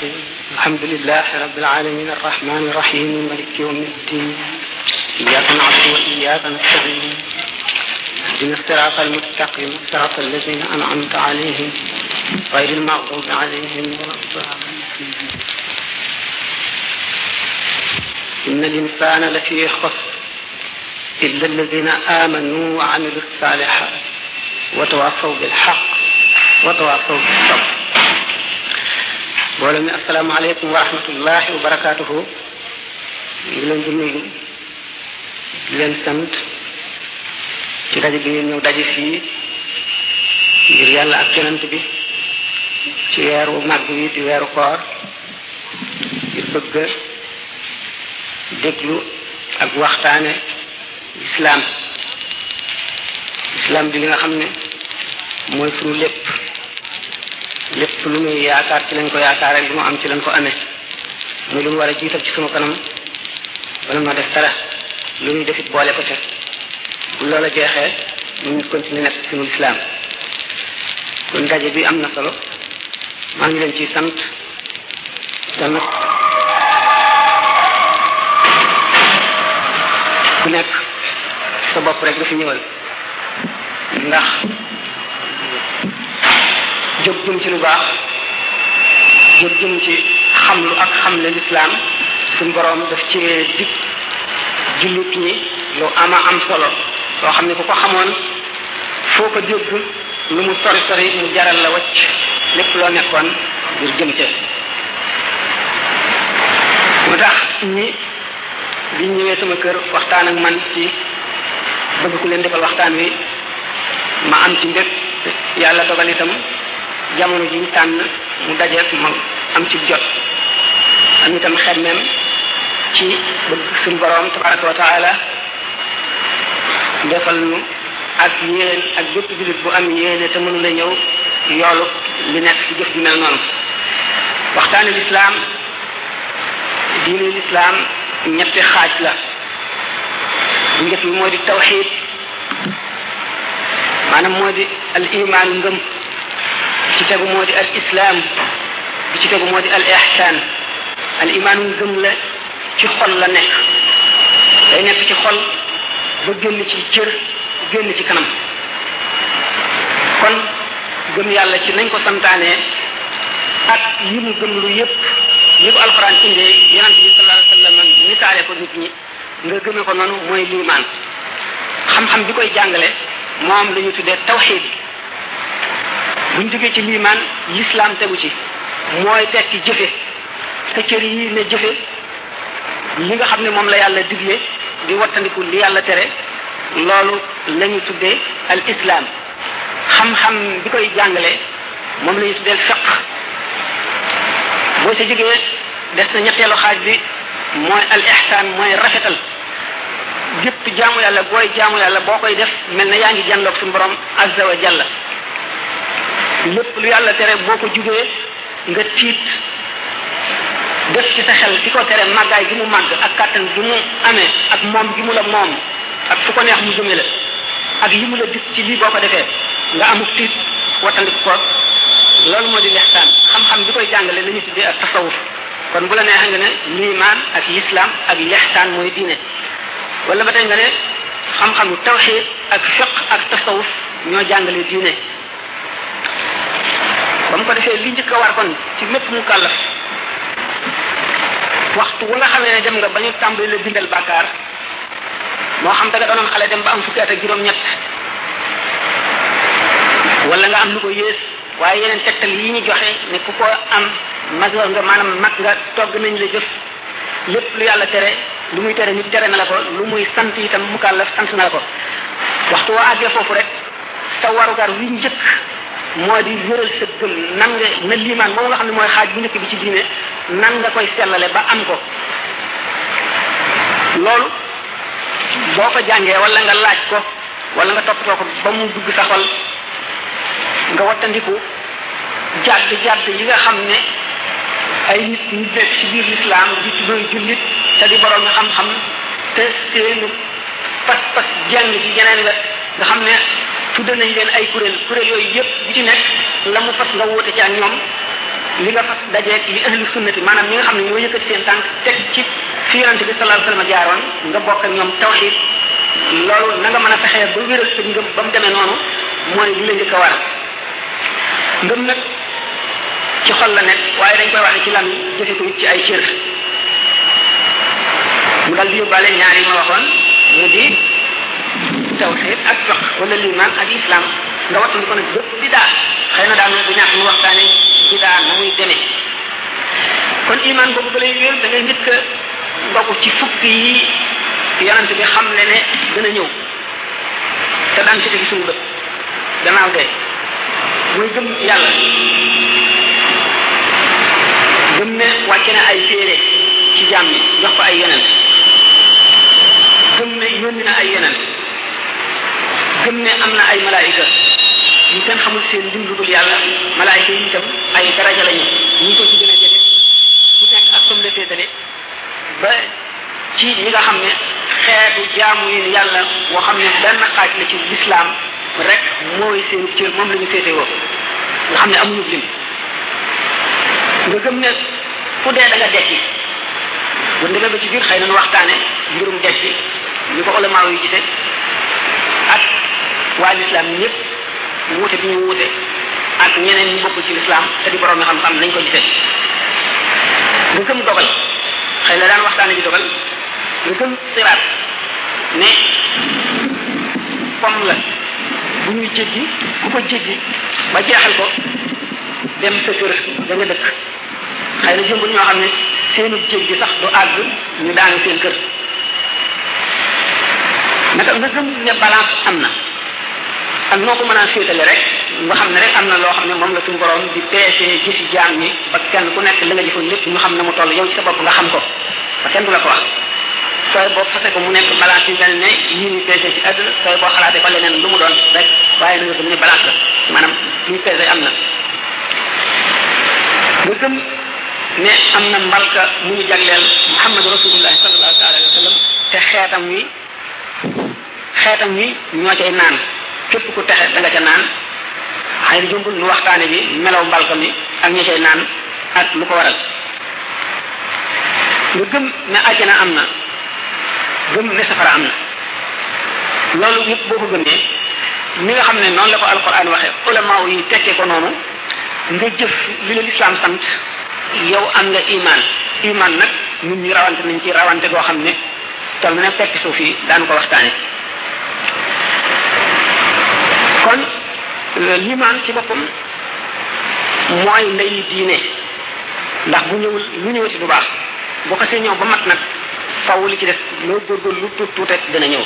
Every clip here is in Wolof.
الرحيم الحمد لله رب العالمين الرحمن الرحيم مالك يوم الدين إياك نعبد وإياك نستعين اهدنا الصراط المستقيم صراط الذين أنعمت عليهم غير المغضوب عليهم ولا الضالين إن الإنسان لفي خسر إلا الذين آمنوا وعملوا الصالحات وتواصوا بالحق وتواصوا بالصبر. mbooloo mi asalaamaaleykum wa rahmatullahi wa barakaatuhu. ñu ngi leen di nuyu di leen sant ci daje bi ngeen ñëw daje fii ngir yàlla ak yonent bi ci weeru màgg wi di weeru koor ngir bëgg déglu ak waxtaane islam bi li nga xam ne mooy sunu lépp lu muy yaakaar ci lañ ko yaakaar rek lu mu am ci lañ ko amee muy lu mu war a jiital ci sunu kanam wala ma def dara lu ñuy defit boole ko ca bu loola jeexee ñu ngi continuer nekk sunu islam. kon daje bi am na solo maa ngi leen ciy sant te nag ku nekk sa bopp rek nga fi ñëwal ndax jóg jëm ci lu baax jóg jëm ci xamlu ak xamle lislaam suñu boroom daf ci dig jullit ñi lu ama am solo loo xam ne ku ko xamoon foo ko dégg lu mu sori sori mu jaral la wacc lépp loo nekkoon ngir jëm ca. moo tax ñi biñ ñëwee sama kër waxtaan ak man ci bëgg ku leen defal waxtaan wi ma am ci mbég yàlla dogal itam jamono ji ñu tànn mu dajeek ma am ci jot am itam xemmeem ci bëgg suñu boroom tabaraka wa taala defal nu ak yéen ak bépp jullit bu am yéene te mënu la ñëw yoolu li nekk ci jëf ju mel noonu. waxtaane lislaam diine lislaam ñetti xaaj la. bu njëkk bi moo di tawxiid maanaam moo di al imaan ngëm, ci tegu moo di al islaam, bi ci tegu moo di al ihsaan. al imaanu ngëm la ci xol la nekk, day nekk ci xol ba génn ci cër génn ci kanam. kon gëm yàlla ci nañ ko santaanee ak yi mu gëm lu yépp ni ko alxuraan indee yonent bi sallallahu alayhi wa sallam misaale ko nit ñi nga gëme ko noonu mooy liimaan. xam-xam bi koy jàngale moom la ñu tuddee tawxiid. buñ jógee ci liimaan lislaam tegu ci mooy tekki jëfe sa cër yi ne jëfe li nga xam ne moom la yàlla digle di wattandiku li yàlla tere, loolu la ñu tuddee al islaam. xam-xam bi koy jàngale moom la ñu tuddee fiqh. boo sa jógee des na ñetteelu xaaj bi mooy al ihsaan, mooy rafetal. gépp jaamu yàlla booy jaamu yàlla boo koy def mel na yaa ngi jànloog suñu borom azza wa jalla. lépp lu yàlla tere boo ko jugee nga tiit def ci sa xel di ko tere màggaay gi mu màgg ak kàttan gi mu amee ak moom gi mu la moom ak fu ko neex mu jëme la ak li mu la dig ci lii boo ko defee nga amuk tiit wattandiku ko. loolu moo di lihsaan. xam-xam bi koy jàngale la ñu tuddee ak tasawuf. kon bu la neexee nga ne liimaan ak lislaam ak lihsaan mooy diine, wala ba tey nga ne xam-xamu tawxiid ak fiqh ak tasawuf ñoo jàngale diine. ba mu ko defee li njëkk a war kon ci mépp mu kàllaf waxtu wa nga xamee ne dem nga ba ñu tàmbali la bindal bàkkaar, moo xam da nga doonoon xale dem ba am fukki at ak juróom-ñett wala nga am lu ko yées, waaye yeneen tegtal yi ñu joxe ne ku ko am majeur nga, maanaam mag nga, togg nañ la jëf. lépp lu yàlla tere, lu muy tere nit tere na la ko, lu muy sant itam mu kàllaf sant na la ko. waxtu waa àggee foofu rek sa warugar wi njëkk moo di wéral sa gëm. nan nga na liimaan moom nga xam ne mooy xaaj bu njëkk bi ci diine, nan nga koy sellale ba am ko. loolu boo ko jàngee wala nga laaj ko wala nga toppatoo ko ba mu dugg sa xol, nga wattandiku jàdd yi nga xam ne ay nit ñu nekk ci biir lislaam di tuddooy jullit te di borom xam-xam te seenu pas-pas jàng ci yeneen la nga xam ne tudde nañ leen ay kuréel yooyu yëpp bu ci nekk la mu fas nga wóote ci ak ñoom li nga fas dajeeg li ahlu sunnati maanaam ñi nga xam ne ñoo yëkkati seen tànk teg ci fi yonente bi sallallahu alayhi wasallam jaaroon nga bokk ak ñoom tawhid loolu na nga mën a fexee ba wéral sa ngëm ba mu demee noonu mooy li la njëkk a war ngëm nag ci xol la nekk waaye dañ koy wax ne ci lan jëfe ko ci ay cër mu dal di yóbbaale ñaar yi ma waxoon mu di tawhid ak fiqh wala liman ak islam nga wattu ko nag bépp bidaa xëy na daal bu ñàkk mu waxtaane bidaa na muy demee kon iman boobu ba lay wér da ngay njëkk a dogu ci fukk yi yonent bi xam ne dana ñëw te daan ci tegi suñu bët gannaaw de muy gëm yàlla gëm ne wàcce na ay téere ci jaam yi jox ko ay yonent gëm ne yónni na ay yonent gëm ne am na ay malaayika ñu kenn xamul seen lim lu dul yàlla malaayika yi itam ay daraja lañu ñu ko ci gën a jege ku nekk ak comme la féetale ba ci ñi nga xam ne xeetu jaamu yi yàlla moo xam ne benn xaaj la ci lislaam rek mooy seen cër moom la ñu féetewoo nga xam ne amuñu lim nga gëm ne ku dee da nga dekki bu demee ba ci biir xëy na nu waxtaane mbirum dekki ñu ko ulama yi gisee ak waa lislaam ñëpp wuute bi ñu wuute ak ñeneen ñu bokkul ci lislaam te di borom xam-xam nañ ko gisee nga gëm dogal xëy na daan waxtaane bi dogal nga gëm siraat ne pom la bu ñuy jéggi ku ko jéggi ba jeexal ko dem sa kër da nga dëkk xëy na jëmbul ñoo xam ne seenu jéggi sax du àgg ñu daanu seen kër naka nga gëm ne balance am na ak noo ko mën a féetale rek nga xam ne rek am na loo xam ne moom la suñu borom di peese gisi jaam ñi ba kenn ku nekk la nga jëfoon lépp ñu xam ne mu toll yow ci sa bopp nga xam ko ba kenn du la ko wax sooy boo fase ko mu nekk balance yi mel ne yii ñuy peese ci àdduna sooy boo xalaatee ko leneen lu mu doon rek waaye na nga gëm ne balance la maanaam luy peese am na nga gëm ne am na mbalka mu ñu jagleel Muhammad rasulullah sallallahu alayhi wa sallam te xeetam wi ñoo cay naan képp ku texe da nga ca naan xëy na jumbul nu waxtaane bi melaw mbalka mi ak ña cay naan ak lu ko waral nga gëm ne àjjana am na gëm ne safara am na loolu yëpp boo ko gëmee ni nga xam ne noonu la ko alquran waxee ulama yi tekkee ko noonu nga jëf li la lislaam sant yow am nga iman nag ñun ñu rawante nañ ci rawante goo xam ne toll na ne fekk suuf yi daan ko waxtaane kon limaan ci boppam mooy ndey diine ndax bu ñëwul lu ñëwati du baax bu xasee ñëw ba mat nag faw li ci des loo góorgóorlu lu tuut rek dana ñëw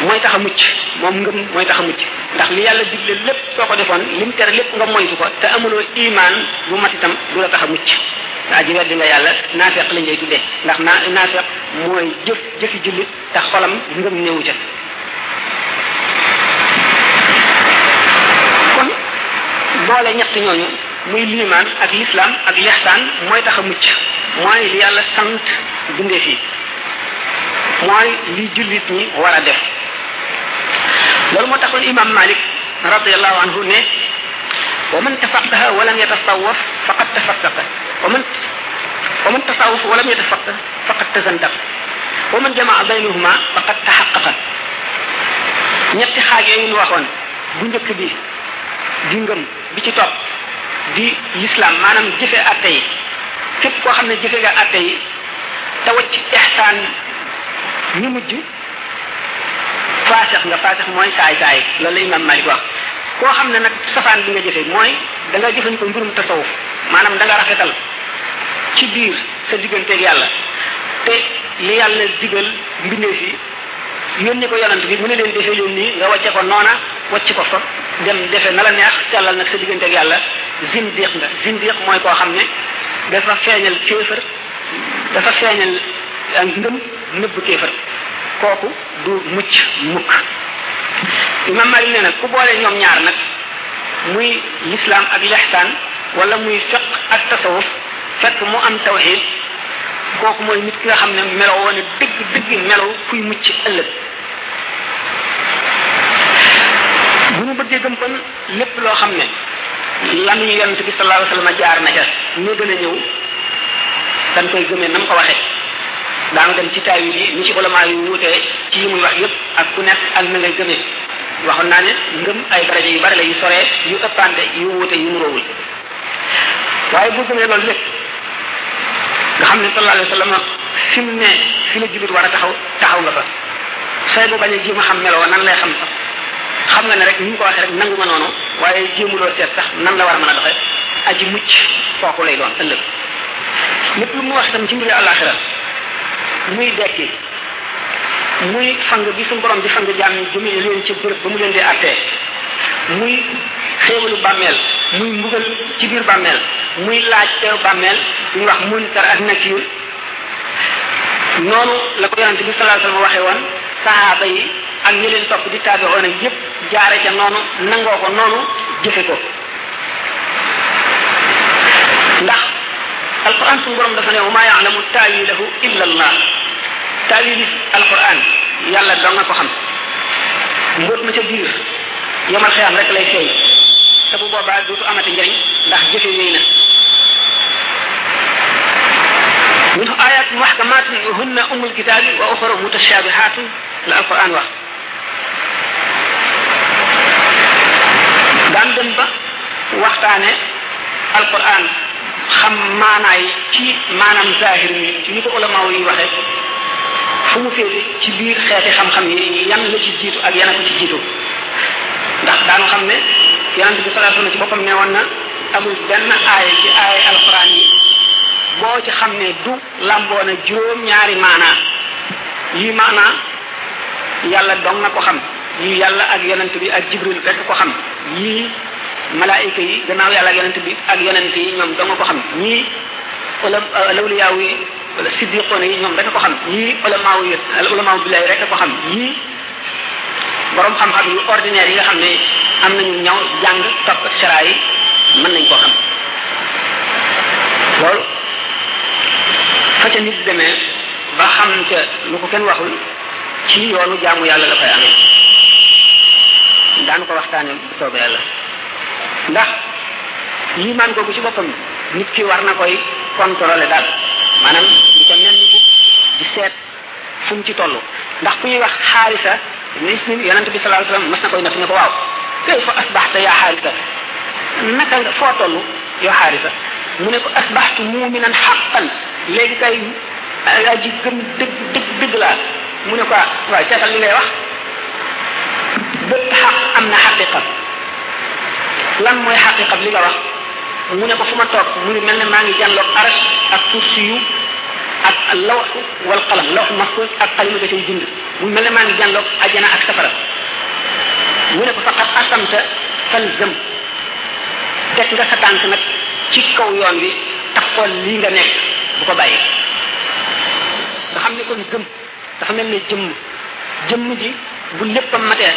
mooy tax a mucc moom ngëm mooy tax a mucc ndax li yàlla digle lépp soo ko defoon lim tere lépp nga moytu ko te amuloo iman bu mat itam du la tax a mucc daa ji weddi nga yàlla naafeq lañ lay tuddee ndax naafeq mooy jëfi jullit te xolam ngëm néewu ca kon boole ñett ñooñu muy liimaan ak l'islam ak lihsaan mooy tax a mucc mooy li yàlla sant bindee fii mooy li jullit ñi war a def loolu moo taxoon imam Malik radiyallahu anhu ne wa man tafaqaha wa lam yatasawwaf faqad tafassaqa wa man tasawwaf wa lam yatafaqqah faqad tazandaq wa man jamaa baynahuma faqad tahaqqaqa ñetti xaaj yooyu ñu waxoon bu njëkk bi di ngëm bi ci topp di l'islam maanaam jëfe atte yi képp koo xam ne jëfe nga atte yi te wacc ihsaan ñu mujj faasix mooy saay loolu la imam Malik wax koo xam ne nag safaan bi nga jëfe mooy da nga jëfandikoo mbirum tasawuf maanaam da nga rafetal ci biir sa digganteeg yàlla te li yàlla digal mbindeef yi yónni ko yonant bi mu ne leen defee leen nii nga wàcce ko noona wàcc ko fa dem defe na la neex sellal nag sa digganteeg yàlla zindiq mooy koo xam ne dafa feeñal kéefër dafa feeñal ak ngëm nëbb kéefër kooku du mucc mukk imam Malik nee nag ku boole ñoom ñaar nag muy l'islam ak l'ihsan wala muy fiq ak tasawuf fekk mu am tawhid kooku mooy nit ki nga xam ne meloo woon dëgg meloo kuy mucc ëllëg bu ñu bëggee gëm kon lépp loo xam ne lan ñu yonent bi sallallahu alayhi wasallam jaar na ca ñu gën a ñëw dañ koy gëmee nam ko waxee daanu dem ci taawil yi ni ci ulama yu wuutee ci yi muy wax yépp ak ku nekk ak na ngay gëmee waxoon naa ne ngëm ay daraja yu bari la yu soree yu ëppante yu wuute yu nuróowul waaye bu gëmee loolu lépp nga xam ne sallallahu alayhi wasallam fi mu ne fi la jullit war a taxaw nga fa say bu bañ a jéem a xam meloo nan lay xam sax xam nga ne rek ni ñu ko waxee rek nangu ma noonu waaye jéemuloo seet sax nan la war a mën a doxe aji mucc kooku lay doon ëllëg lépp lu mu wax itam ci mbiri àllaaxira muy dekki muy fang bi suñu borom di fang jaam ñi jëmee leen ci bërëb ba mu leen di attee muy xéewalu bàmmeel muy mbugal ci biir bàmmeel muy laaj teew bàmmeel ñu wax munkar ak nakiir noonu la ko yonente bi sallallahu alayhi wasallam waxee woon sahaaba yi ak ñi leen topp di taabi'oona yépp jaare ca noonu nangoo ko noonu jëfe ko ndax alquran suñu borom dafa ne wa ma ya'lamu ta'wilahu illa allah ta'wili alquran yàlla dong nga ko xam mbóot ma ca biir yomal xiyam rek lay feeñ te bu boobaa dootu amati njëriñ ndax jëfe yooyu na minhu ayat muhkamatun hunna ummul kitabi wa ukhra mutashabihatun la alquran wax daan dem ba waxtaane alquran xam maanaay ci maanaam zahir mi ci ni ko ulama yi waxee fu mu féete ci biir xeeti xam-xam yi yan la ci jiitu ak yan a ko ci jiitu ndax daanu xam ne yonent bi sallallahu alayhi wasallam ci boppam ne woon na amul benn aaya ci aaya alquran yi boo ci xam ne du lamboo na juróom-ñaari maanaa yi maanaa yàlla dong na ko xam yii yàlla ak yonent bi ak jibril rek ko xam yii malaayika yi gannaaw yàlla ak yonent bi ak yonent yi ñoom dong ko xam ñii lawliyaaw yi wala siddiqoona yi ñoom rek ko xam ñii ulamaaw billahi rek ko xam ñii borom xam-xam yu ordinaire yi nga xam ne am nañu ñaw jàng topp sharaa yi mën nañ koo xam loolu fa ca nit demee ba xam ca lu ko kenn waxul ci yoonu jaamu yàlla la koy amee daan ko waxtaane bu soobee yàlla ndax liimaan googu ci boppam nit ki war na koy contrôler daal maanaam di ko nenn di seet fu mu ci toll ndax ku ñuy wax xaarisa nisnin yonent bi sallallahu alayhi wasallam mas na koy natt ne ko waaw kayfa asbaxta yaa xaarisa naka nga foo toll yoo xaarisa mu ne ko asbaxtu muminan xaqan léegi kay aji gëm dëgg laa mu ne ko waaw seetal li ngay wax bépp xaq am na xaqiqa lan mooy xaqiqa li nga wax mu ne ko fu ma toog mu ngi mel ne maa ngi jànloog arash ak kursi yu ak lawh wal qalam lawh mahfuz ak xalima ga cay bind mu mel ne maa ngi jànloog ajjana ak safara mu ne ko faqat asamta falzam teg nga sa tànk nag ci kaw yoon wi taxool lii nga nekk bu ko bàyyi nga xam ne kon gëm dafa mel ne jëmm ji bu léppam matee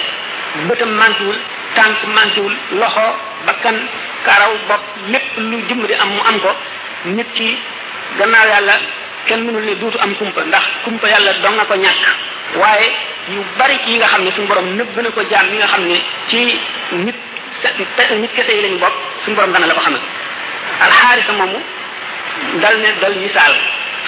bëtam mantiwul tànk mantiwul loxo bakkan karaw bopp lépp lu jëmm di am mu am ko nit ki gannaaw yàlla kenn mënul ne duutu am kumpa ndax kumpa yàlla dong nga ko ñàkk waaye yu bari ci yi nga xam ne suñu borom nëbb na ko jaam yi nga xam ne ci nit kese yi lañu bokk suñu borom dana la ko xamal alxaarisa moomu dal misaal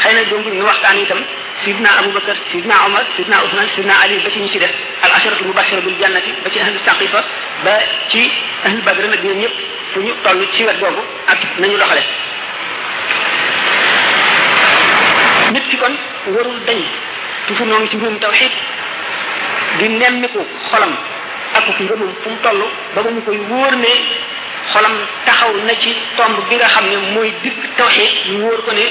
xëy na dongul ñu waxtaan itam sidna abubakar sidna omar sidna usman sidna ali ba ci ñu ci def al asharatu mubashara bil jannati ba ci ahlu saqifa ba ci ahlu badr nag ñoom ñëpp fu ñu toll ci wet googu ak nañu doxale nit ki kon warul dañ toujours noo ngi ci mbirum tawxid di nemmiku xolam ak ngëmum fu mu toll ba mu koy wóor ne xolam taxaw na ci tomb bi nga xam ne mooy digg tawxid ñu wóor ko ne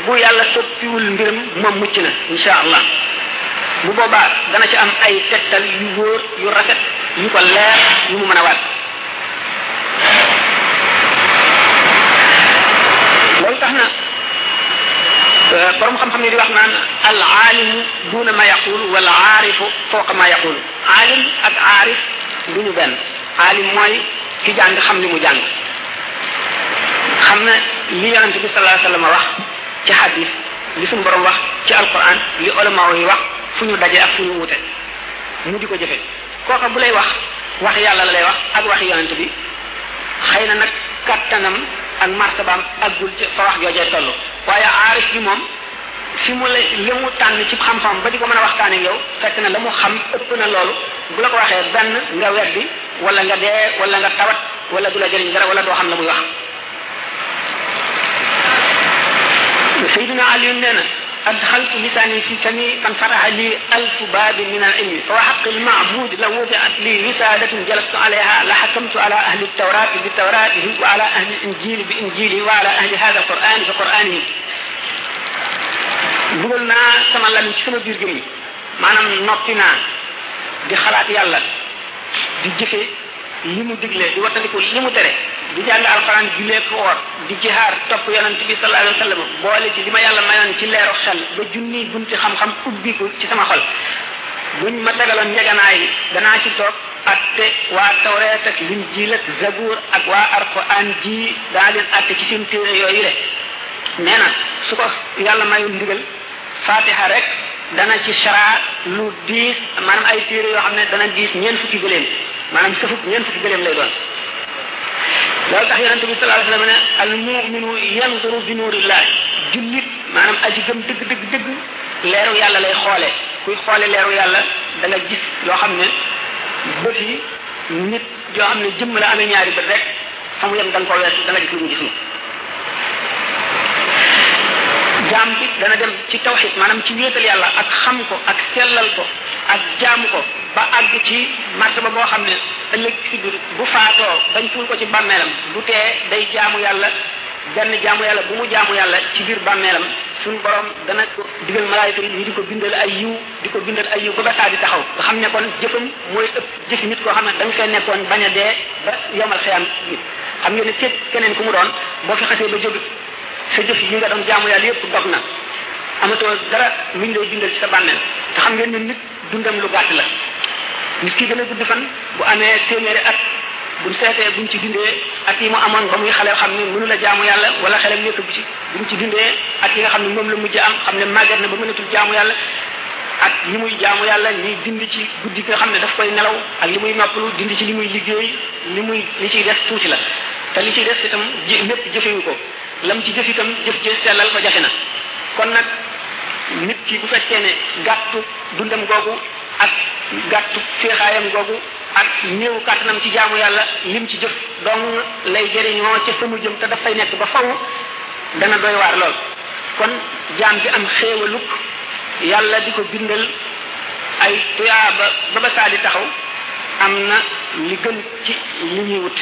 bu yàlla soppiwul mbiram moom mucc na insha allah bu boobaa dana ci am ay tegtal yu wóor yu rafet yu ko leer yu mu mën a waat loolu tax na borom xam-xam ne di wax naan al aalimu duna ma yaqul wal aarifu fawqa ma yaqul aalim ak aarif du ñu benn aalim mooy ki jàng xam li mu jàng xam na li yonent bi sallallahu alayhi wasallam wax ci hadith li suñu borom wax ci alquran li ulama yi wax fu ñu daje ak fu ñu wute mu di ko jëfe kooka bu lay wax yàlla la lay wax ak wax yonent bi xëy na nag kattanam ak martabaam aggul ci fa wax joojee toll waaye aarif bi moom fi mu la li mu tànn ci xam-xam ba di ko mën a waxtaane ak yow fekk na la mu xam ëpp na loolu bu la ko waxee benn nga weddi wala nga dee wala nga tawat wala du la jëriñ dara wala doo xam la muy wax Sayyidina Ali nee na أدخلت لساني في فمي فانفتح لي 1000 باب من العلم فوحق المعبود لو وضعت لي وسادة جلست عليها لحكمت على أهل التوراة بتوراته وعلى أهل الإنجيل بإنجيله وعلى أهل هذا القرآن بقرآنه dugal naa sama lan ci sama biir gëm maanaam noppi naa di xalaat yàlla di jëfe li mu digle di wattandiku li mu tere di jàng alquran julee ko woor di jihaar topp yonent bi sallallahu alayhi wa sallam boole ci li ma yàlla mayoon ci leeru xel ba junni bunti xam-xam ubbiku ci sama xol buñ ma tegaloon njeganaay danaa ci toog atte waa tawreet ak linjiil ak zabuur ak waa alquran ji daa leen atte ci seen téere yooyu le nee na su ko yàlla mayoon ndigal fatiha rek dana ci shara lu diis maanaam ay téere yoo xam ne dana diis ñeent fukki gëléem maanaam sëfuk ñeent fukki gëléem lay doon loolu tax yonente bi sallallahu alayhi wa sallam ne al muminu yanzuru bi nuurillah jullit maanaam aji gëm dëgg dëgg dëgg leeru yàlla lay xoole kuy xoole leeru yàlla da nga gis loo xam ne bët yi nit yoo xam ne jëmm la amee ñaari bët rek fa mu yem da nga ko weesu da nga gis lu mu gisul jaam bi dana dem ci tawxid maanaam ci wéetal yàlla ak xam ko ak sellal ko ak jaamu ko ba àgg ci martaba boo xam ne ëllëg si biir bu faatoo bañ suul ko ci bàmmeelam du tee day jaamu yàlla benn jaamu yàlla bu mu jaamu yàlla ci biir bàmmeelam suñu borom dana ko digal malaayika yi di ko bindal ay yiw di ko bindal ay yiw ba saa di taxaw nga xam ne kon jëfam mooy ëpp jëfi nit koo xam ne da nga fee nekkoon bañ a dee ba yomal xiyam nit xam ngeen ne képp keneen ku mu doon boo fi xasee ba jóg sa jëf yi nga doon jaamu yàlla yëpp dog na amatoo dara luñ lay bindal ci sa bàmmeel te xam ngeen ne nit dundam lu gàtt la nit ki gën a gudd fan bu amee téeméeri at buñ seetee buñ ci dindee at yi mu amoon ba muy xale xam ne mënu la jaamu yàlla wala xelam nekk bu ci buñ ci dindee at yi nga xam ne moom la mujj am xam ne màgget na ba mënatul jaamu yàlla at yi muy jaamu yàlla ñuy dindi ci guddi gi nga xam ne daf koy nelaw ak li muy noppalu dindi ci li muy liggéey li ciy des tuuti la te li ciy des itam lépp jëfewu ko lam ci jëf itam jëf ci sellal ko jafe na kon nag nit ki bu fekkee ne gàttu dundam googu ak gàttu féexaayam googu ak néewu kàttanam ci jaamu yàlla lim ci jëf dong lay jëriñoo ca fa mu jëm te dafay nekk ba faw dana doy waar lool kon jaam bi am xéewaluk yàlla di ko bindal ay tuyaaba ba saa di taxaw am na li gën ci li ñuy wut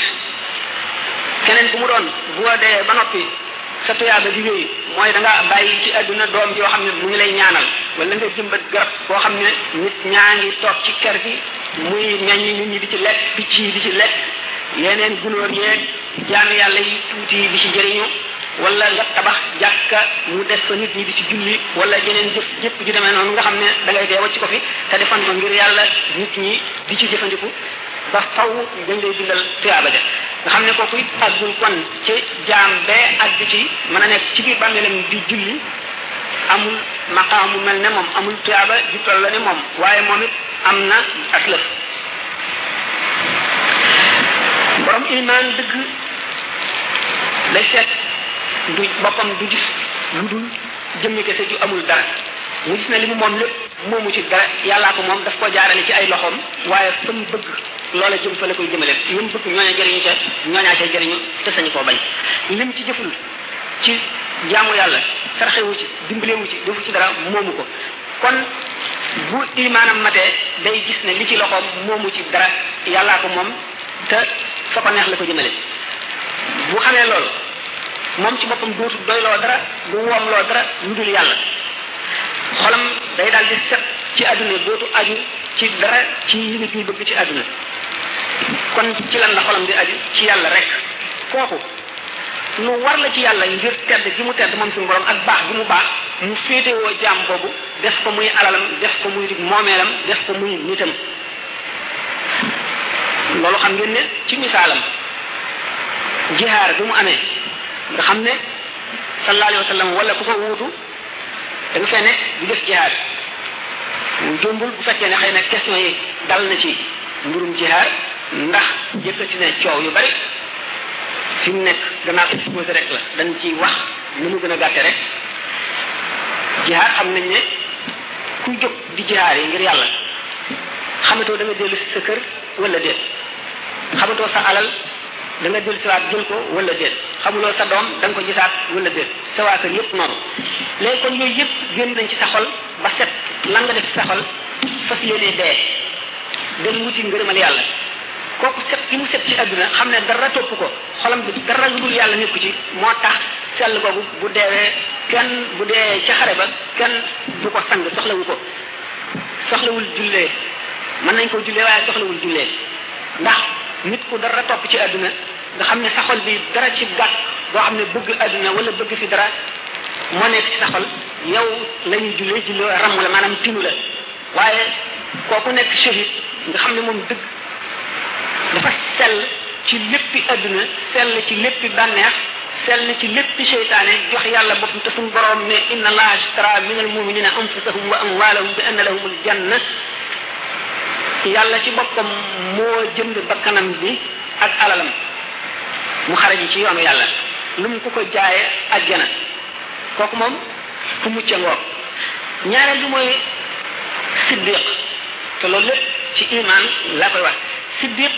keneen ku mu doon boo dee ba noppi sa tuyaaba di wéy mooy da nga bàyyi ci àdduna doom yoo xam ne mu ngi lay ñaanal wala nga jëmbat garab boo xam ne nit ñaa ngi toog ci kër gi muy meññ nit ñi di ci lekk picc yi di ci lekk yeneen gunóor yeeg jaami yàlla yi tuuti yi di ci jëriñu wala nga tabax jàkka mu des fa nit ñi di ci julli wala yeneen jëf jëpp ju demee noonu nga xam ne da ngay dee wacc ko fi te defan ko ngir yàlla nit ñi di ci jëfandiku ba faw dañ lay bindal tuyaaba ja nga xam ne kooku it àggul kon ci jaam bee àgg ci mën a nekk ci biir bàmmeelam di julli amul maqaam mu mel ne moom amul tuyaaba ju toll la ne moom waaye moom it am na aslëf borom iman dëgg day seet du boppam du gis lu dul jëmmi kese ju amul dara mu gis ne li mu moom lépp moomu ci dara yàllaa ko moom daf ko jaarale ci ay loxoom waaye fa mu bëgg loola jëm fa la koy jëmale li mu bëgg ñooña jëriñu ca ñooñaa ca jëriñu te sañu koo bañ lim ci jëful ci jaamu yàlla sarxewu ci dimbalewu ci defu ci dara moomu ko kon bu imaanam matee day gis ne li ci loxoom moomu ci dara yàllaa ko moom te fa ko neex la ko jëmale bu xamee loolu moom ci boppam dootu doyloo dara du woomloo dara lu dul yàlla xolam day daal di set ci àdduna dootu aju ci dara ci yi nit ñi bëgg ci àdduna kon ci lan la xolam di aju ci yàlla rek kooku lu war la ci yàlla ngir tedd gi mu tedd moom suñu borom ak baax gi mu baax mu féetewoo jaam boobu def ko muy alalam def ko muy moomeelam def ko muy nitam loolu xam ngeen ne ci misaalam jihaar bi mu amee nga xam ne sallallahu alayhi wa sallam wala ku ko wuutu da nga fee ne di def jihaar mu jombul bu fekkee ne xëy na question yi dal na ci mbirum jihaar ndax yëkkati na coow yu bari fi mu nekk gannaaw exposé rek la dañ ci wax ni mu gën a gàtte rek jihaar xam nañ ne kuy jóg di jihaar yi ngir yàlla xamatoo da nga dellu si sa kër wala déet xamatoo sa alal da nga dellu siwaat jël ko wala déet xamuloo sa doom da nga ko gisaat wala déet sa waa kër yëpp noonu léegi kon yooyu yëpp génn nañ ci sa xol ba set lan nga def ci sa xol fas yéenee dee dem wuti ngërëmal yàlla kooku set gi mu set ci àdduna xam ne dara topp ko xolam bi dara lu dul yàlla nekku ci moo tax sell googu bu deewee kenn bu dee ca xare ba kenn du ko sang soxlawul jullee mën nañ ko jullee waaye soxlawul jullee ndax nit ku dara topp ci àdduna nga xam ne sa xol bi dara ci gàtt boo xam ne bëgg àdduna wala bëgg fi dara moo nekk ci sa xol yow la ñuy jullee ramm la maanaam tinu la waaye kooku nekk shahid nga xam ne moom dëgg dafa sell ci léppi àdduna sell ci léppi bànneex sell ci léppi seytaane jox yàlla boppam te suñu borom ne inna allaha ashtara min al muminina anfusahum wa amwalahum bi anna lahumul janna yàlla ci boppam moo jënd bakkanam bi ak alalam mu xaraji ci yoonu yàlla lu mu ko jaaye àjjana kooku moom fu mucca ngoog ñaareel bi mooy siddiq te loolu lépp ci iman laa koy wax siddiq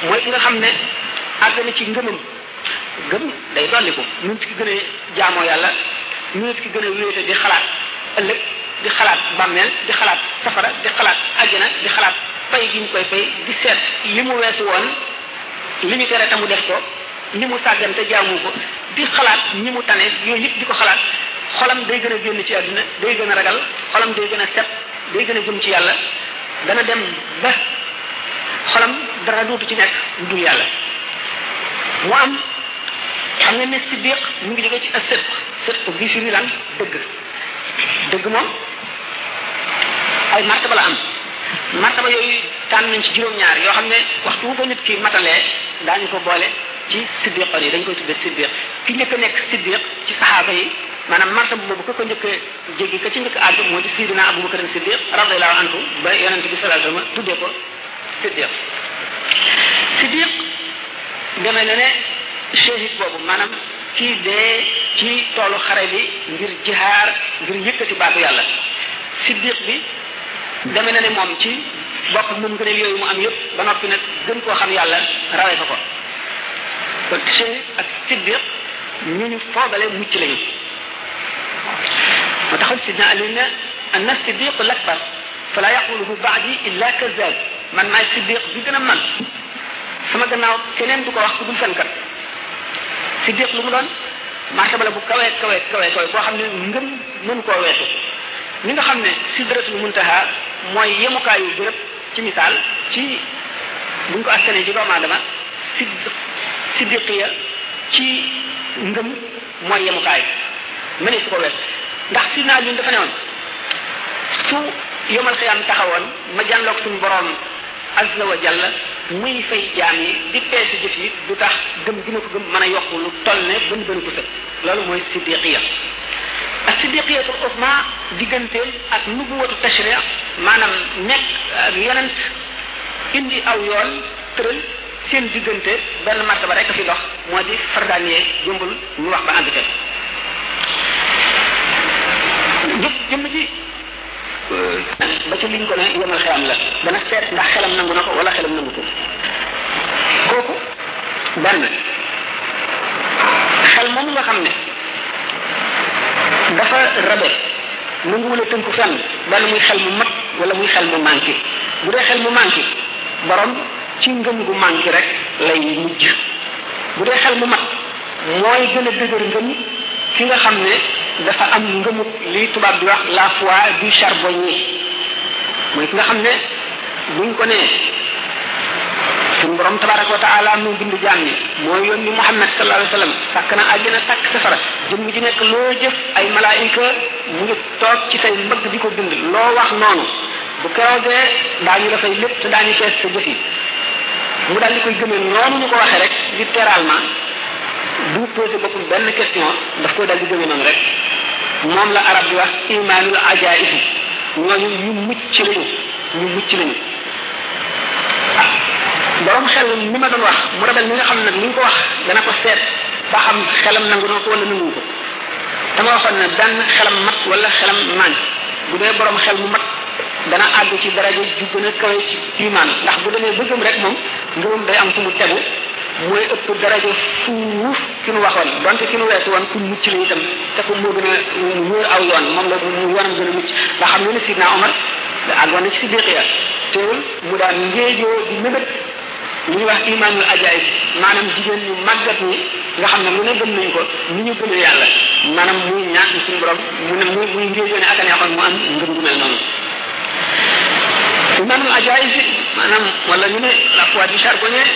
mooy ki nga xam ne àgg na ci ngëmam gëm day dolliku nit ki gën a jaamoo yàlla nit ki gën a wéete di xalaat ëllëg di xalaat bàmmeel di xalaat safara di xalaat àjjana di xalaat pay gi ñu koy fay di seet li mu weesu woon li ñu tere tamu def ko li mu sàggan te jaamu ko di xalaat ñi mu tane yooyu yëpp di ko xalaat xolam day gën a génn ci àdduna day gën a ragal xolam day gën a set day gën a jëm ci yàlla dana dem ba xolam dara dootu ci nekk lu dul yàlla mu am xam nga ne siddiq mu ngi jóge ci as-sidq bi firi lan dëgg moom ay martaba la am martaba yooyu tànn nañ ci juróom-ñaar yoo xam ne waxtu wu ko nit ki matalee daañu ko boole ci siddiqoon yi dañ koy tudde siddiq ki njëkk a nekk siddiq ci saxaaba yi maanaam martaba boobu ko njëkk a jéggi ka ci njëkk a àgg moo di Sidina Abubakar Siddiq radiyallahu anhu ba yonent bi sallallahu alayhi wasallam tuddee ko siddiq demee na ne shahid boobu maanaam kii dee ci toolu xare bi ngir jihaar ngir yëkkati baatu yàlla siddiq bi demee na ne moom ci bopp moom gëneel yooyu mu am yëpp ba noppi nag gën koo xam yàlla rawee fa ko kon shahid ak siddiq ñu foogale mucc lañu moo taxoon sidna Ali ne anna siddiq lakbar fala yaquluhu baadi illa kazab man maay siddiq bi gën a man sama gannaaw keneen du ko wax ku dul fenkat siddiq lu mu doon martaba la bu kawe boo xam ne ngëm mënu koo weesu ni nga xam ne sidratul muntaha mooy yemukaayu bërëb ci misaal ci buñ ko askanee ci doomu aadama siddiqiya ci ngëm mooy yemukaay mënee su ko weesu ndax si naa ñun dafa ne woon su yomal xiyaam taxawoon ma jànloog suñu borom azza wa jalla muy fay jaam yi di peese jëf yi du tax gëm gi ma ko gëm mën a yokku lu toll ne bën ko sëg loolu mooy siddiqiya ak siddiqiyatul usma digganteel ak nubuwatu tashri' maanaam nekk ak yonent indi aw yoon tëral seen diggante benn martaba rek fi dox moo di fardaaniyee jëmbul ñu wax ba ànd ca jëmm ji ba ci liñ ko ne yemal xelam la dana seet ndax xelam nangu na ko wala xelam nangu ko kooku benn xel moom nga xam ne dafa rabe nanguwul a tënku fenn benn muy xel mu mat wala muy xel mu manqué bu dee xel mu manqué borom ci ngëm gu manqué rek lay mujj bu dee xel mu mat mooy gën a dëgër ngëm ki nga xam ne dafa am ngëmut li tubaab di wax la foi du charbonnier mooy ki nga xam ne buñ ko nee suñu borom tabaraka wa taala moo bind jaam ñi moo yónni Muhammad sallallahu alayhi wa sallam sàkk na àjjana sàkk safara jëmm ji nekk loo jëf ay malaayika mu ngi toog ci say mbëgg di ko bind loo wax noonu bu keroogee daañu dafay lépp te daañu fees sa jëf yi mu daal di koy gëmee noonu ñu ko waxee rek littéralement du posé boppam benn question daf koy daal di gëmee noonu rek moom la arab di wax imaanul ajaib ñooñu ñu mucc lañu borom xel ni ma doon wax mu rabal mi nga xam nag li nga ko wax dana ko seet ba xam xelam nangu na ko wala nangu ko dama waxoon ne benn xelam mat wala xelam maan bu dee borom xel mu mat dana àgg ci daraja ju gën a kawe ci iman ndax bu demee bëggam rek moom ngëmam day am fu mu tegu mooy ëpp daraja fuuf ki nu waxoon donte ki nu weesu woon ku mucc la itam te ko moo gën a wóor aw yoon moom la mu yoonam gën a mucc ndax xam nga ne Sidna Omar àggoon na ci siddiqiya teewul mu daan ngéejoo di mébét li ñuy wax imaanul ajaayib maanaam jigéen ñu màggat ñi nga xam ne lu ne gëm nañ ko ni ñu gëmee yàlla maanaam muy ñaan suñu borom mu ne muy ngéejoo ne ak a neexoon mu am ngëm gu mel noonu imaanul ajaayib maanaam wala ñu ne la foi du charbonnier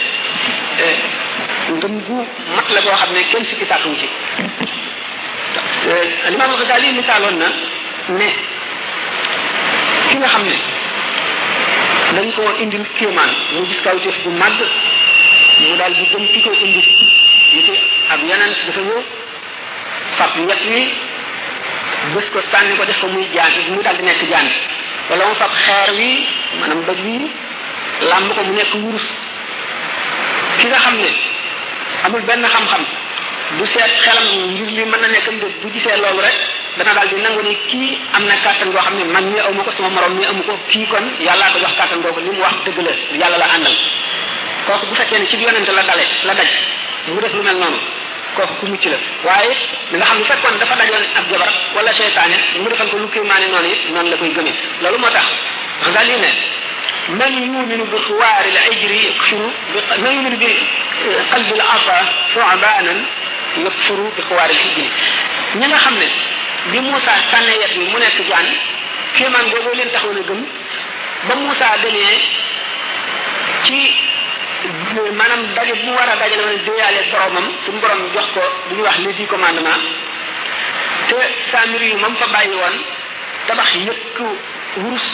ngëm gu mat la boo xam ne kenn sikki sàkkuwu ci Imaam Ghazali misaaloon na ne ki nga xam ne dañ ko indil kéemaan mu gis kawteef bu màgg mu daal di gëm ki ko indi ni ki ab yeneen dafa ñëw fab ñett wi bés ko sànni ko def ko muy jaan mu daal di nekk jaan wala mu fab xeer wi maanaam doj wi làmb ko mu nekk wurus ki nga xam ne amul benn xam-xam du seet xelam ngir li mën na nekk mbir bu gisee loolu rek dana daal di nangu ni kii am na kàttan goo xam ne man mii aw ma ko sama morom mii amu ko kii kon yàllaa ko jox kàttan googu li mu wax dëgg la yàlla la àndal kooku bu fekkee ne ci yonente la daj mu def lu mel noonu kooku ku mucc la waaye li nga xam ne fekkoon dafa dajoon ab jabar wala seytaane mu defal ko lu kéemaane noonu it noonu la koy gëmee loolu moo tax daal di ne man yuminu bi xuwaari l ajri yakfuru man yuminu bi qalbi l asa su'banan yakfuru bi xuwaari l hijri ñi nga xam ne bi Moussa sànne yet bi mu nekk jaan kéemaan boobu leen taxoon a gëm ba Moussa demee ci maanaam daje bu mu war a dajale woon déyaale boromam suñu borom jox ko lu ñuy wax les 10 commandements te Samiri yi moom fa bàyyi woon tabax yëkk wurus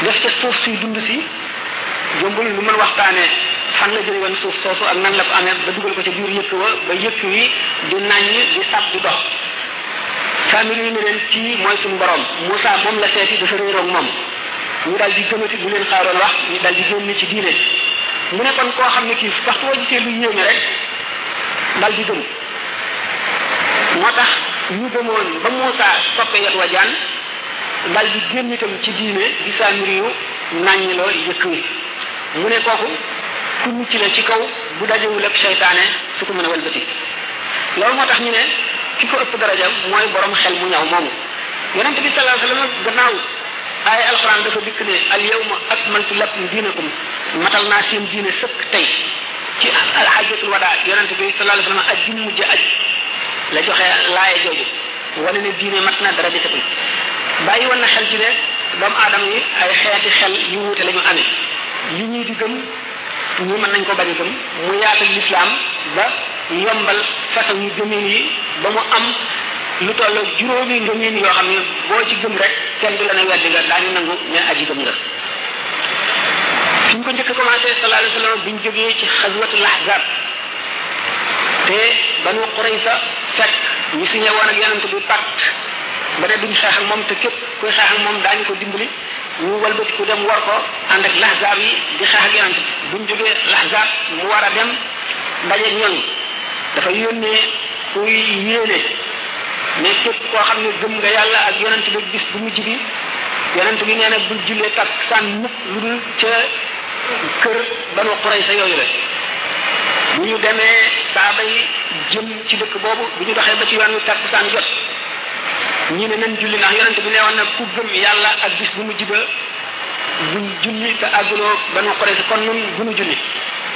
def ca suuf si dund si jombul lu mën waxtaane fan la jëlee woon suuf soosu ak nan la ko amee ba dugal ko ci biir yëkk wa ba yëkk wi di naññ di sab di dox Samiri yi ne leen kii mooy suñu borom Moussa moom la seeti dafa réeroog moom ñu daal di gëmati bu leen xaaroon wax ñu daal di génn ci diine mu ne kon koo xam ne kii waxtu woo gisee lu yéeme rek daal di gëm moo tax ñu gëmoon ba Moussa soppee yet wa jaan daal di génn itam ci diine di Samiri yu naññiloo yëkk wi mu ne kooku ku mucc la ci kaw bu dajewul ak seytaane su ko mën a walbati loolu moo tax ñu ne ki ko ëpp daraja mooy borom xel mu ñaw moomu yonente bi sallallahu alayhi wasallam gannaaw ay alquran dafa dikk ne al yawma akmaltu lakum diinakum matal naa seen diine sëkk tey ci al hajjatul wada yonente bi sallallahu alayhi wasallam aj bi mujj aj la joxe laaye jooju wane ne diine mat na dara desatul bàyyi woon na xel ci ne doomu aadama yi ay xeeti xel yu wuute la ñu amee li ñuy di gëm ñi mën nañ ko bañ a gëm mu yaatal lislaam ba yombal façon yu gëmeen yi ba mu am lu toll juróomi ngëmeen yoo xam ne boo ci gëm rek kenn du la ne weddi nga daañu nangu ne aji gëm nga fi ñu ko njëkk commencé sallallahu alayhi wasallam bi ñu jógee ci xaswatul ahzab te banu Qurayza fekk ñu signé woon ak yonent bi pacte ba ne duñ xeex ak moom te képp kuy xeex ak moom daañu ko dimbali ñu walbatiku dem war ko ànd ak lahzab yi di xeex ak yonent buñ jógee lahzab mu war a dem daje ñooñu dafa yónnee kuy yéene ne képp koo xam ne gëm nga yàlla ak yonent bi bis bu mujj bi yonent bi nee na bul jullee takkusaan mukk lu dul ca kër Banu Qurayza yooyu la bu ñu demee saaba yi jëm ci dëkk boobu bu ñu doxee ba ci yoon wi takkusaan jot ñi ne nañ julli ndax yonent bi nee woon na ku gëm yàlla ak bis bu mujj ba buñ julli te àgguloo Banu Qurayza kon nun buñu julli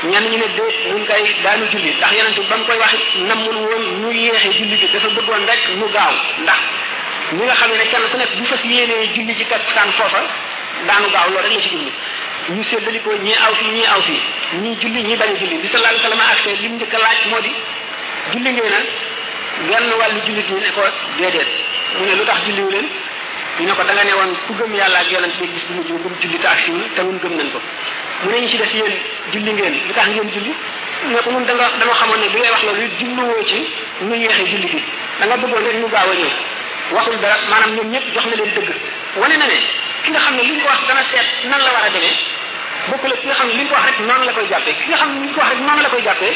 ñenn ñu ne déet ñun kay daanu julli ndax yonent bi ba mu koy wax nammul woon ñu yéexee julli bi dafa bëggoon rek ñu gaaw ndax ñi nga xam ne kenn ku nekk bu fas yéenee julli ci takkusaan foofa daanu gaaw loolu rek la ci julli ñu séddalikoo ñii aw fii ñii aw fii ñii julli ñii bañ a julli bi sallallahu alayhi wasallam accès li mu njëkk a laaj moo di julli ngeen na genn wàllu jullit ñi ne ko déedéet mu ne lu tax julliwu leen ñu ne ko da nga ne woon ku gëm yàlla ak yonent bi gis bu mujj bu mu julli te ak siwul te ñun gëm nañ ko mu ne ñu ci def yéen julli ngeen lu tax ngeen julli ne ko ñun danga xamoon ne bi ngay wax loolu jubluwoo ci ñu yeexee julli bi da nga bëggoon rek ñu gaaw a ñëw waxul dara maanaam ñoom ñëpp jox na leen dëgg wane na ne ki nga xam ne li ñu ko wax dana seet nan la war a demee bokkul ak ki nga xam ne li ñu ko wax rek noonu la koy jàppee ki nga xam ne li ñu ko wax rek noonu la koy jàppee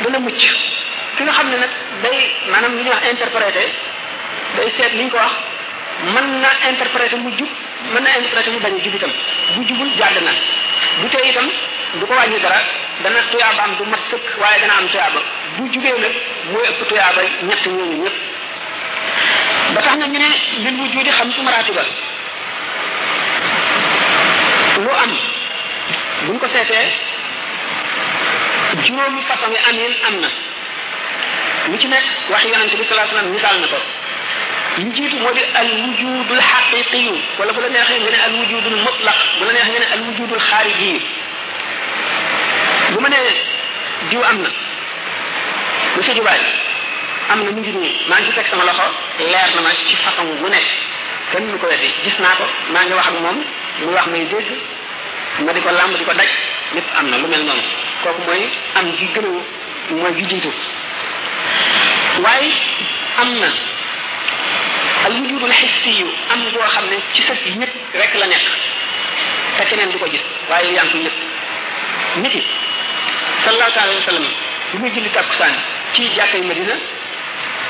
dana mucc ki nga xam ne nag day maanaam li ñuy wax interpréter day seet li ñu ko wax mën na interpréter mu jub mën na interpréter mu bañ a jub itam bu jubul jàdd na bu tey itam du ko wàññi dara dana tuyaabaam du mat sëkk waaye dana am tuyaaba bu jubee nag mooy ëpp tuyaaba ñett ñooñu ñëpp ba tax na ñu ne lil wujudi xam su maratiba lu am buñ ko seetee juróomi façon yi amin am na lu ci nekk wax yonente bi sallallahu alayhi wasallam misaal na ko li jiitu moo di al wujudul xaqiqiyu wala bu la neexee nga ne al wujudul mutlaq bu la neexee nga ne al wujudul xaariji bu ma nee diw am na monsieur Dubaay am na mu ngi nii maa ngi ci teg sama loxo leer na ma ci façon bu nekk kenn mu ko weddi gis naa ko maa ngi wax ak moom muy wax may dégg ma di ko làmb di ko daj lépp am na lu mel noonu kooku mooy am gi gën a mooy gi jiitu waaye am na al wujudul hissiyu am boo xam ne ci sa ñëpp rek la nekk te keneen du ko gis waaye yaa ngi ko ñëpp nit yi sallallahu alayhi wa sallam bi muy julli takkusaan ci jàkkay Madina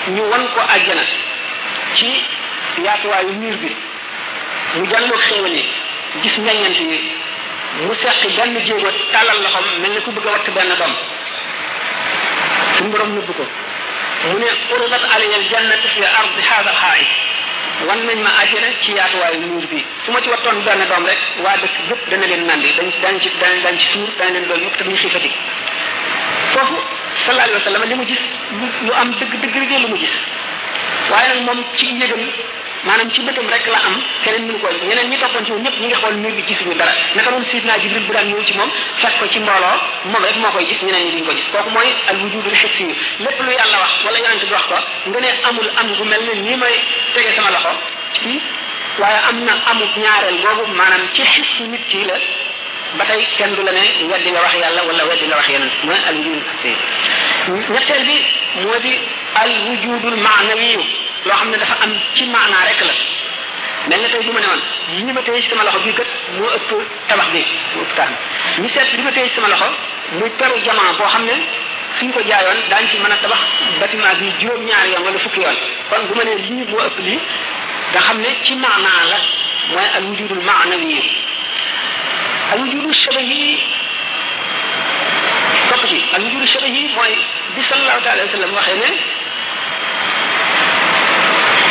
ñu wan ko àjjana ci yaatuwaayu miir bi mu jàlloog xéewal yi gis meññant yi mu seqi benn jéego tàllal loxoom mel ni ku bëgg a watt benn doom suñu borom nëbb ko mu ne uridat alayya aljannatu fi ardi hadha alhaa'it wan nañ ma àjjana ci yaatuwaayu miir bi su ma ci wattoon benn doom rek waa dëkk bépp dana leen nandi dañ ci suur dana leen dool yëpp te duñu xiifati foofu sallallahu alayhi wa sallam li mu gis lu am dëgg lu mu gis waaye nag moom ci yëgam maanaam ci bëtam rek la am keneen mënu ko ñeneen ñi toppoon ci moom ñëpp ñi ngi xool miir bi gisuñu dara naka noonu Sidna Jibril bu daan ñëw ci moom fekk ko ci mbooloo moom rek moo koy gis ñeneen ñi duñ ko gis kooku mooy al wujudul hissi lépp lu yàlla wax wala yonent bi wax ko nga ne amul am gu mel ne nii may tege sama loxo ci waaye am na amul ñaareel boobu maanaam ci hissi nit ki la ba tey kenn du la ne weddi nga wax yàlla wala weddi nga wax yonent mooy al wujudul hissi ñetteel bi moo di al wujudul maanawi loo xam ne dafa am ci maanaa rek la mel na tey bu ma ne woon li ma téye ci sama loxo bii kat moo ëpp tabax bi moo ëpp tax ñu seet li ma téye ci sama loxo muy peru jamono boo xam ne suñ ko jaayoon daañu ci mën a tabax bâtiment bi juróom-ñaari yoon wala fukki yoon kon bu ma ne lii moo ëpp lii nga xam ne ci maanaa la mooy al wujudul maanawi al wujudul shabahi topp ci al wujudul shabahi mooy bi sallallahu alayhi wa sallam waxee ne